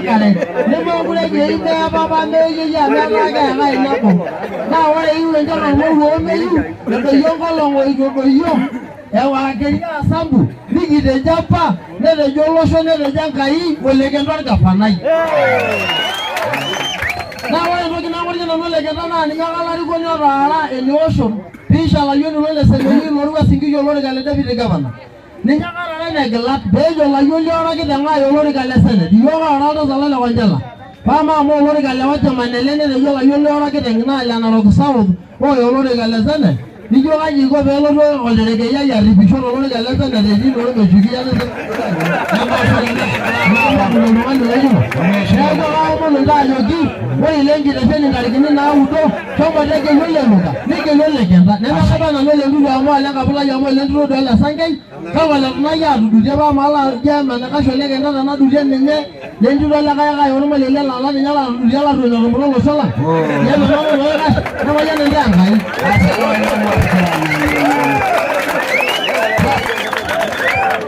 kare nemo kule ye ne baba ne ye ya na ga ga ina ko na wa yu le jama mo me yu le ko yo ko lo yo ko yo e wa ke ya sambu nigi de japa ne de jolo so ne de jankai o le ke ndar ga fanai na wa no ke na wa no le ke na ni ga la ri ko no ra e no so pisha la yo no le se ni mo ru singi yo lo ga le David gavana ninja kara ne gelat bejo la yo ra ke danga yo lo ga le se ne yo ga ra do sala la wanjala pama mo lo ga le wa manele ne yo la yo ra ke danga la na ro ko sawo o yo lo ga le se ne ni yo ga yigo be lo do o le ke ya ribi so lo ga le se ne de ni lo ga jugi ya ne na ba so ne na ba lo no le yo she go ga mo lo ga yo gi wo ile ngi de se ni ga ni na udo so mo de ke yo le lo ga ni ke yo le ke nda ne na ba na lo le lu mo ala ka bula ya mo le ndo do la sangai ka wala na ya du de ba mala ya ma na ka so le ke nda na du je ne ne le ndu do la ga ga yo mo le la la ni la du ya la do no mo lo so la ya mo lo ga na wa ya ne nda ngai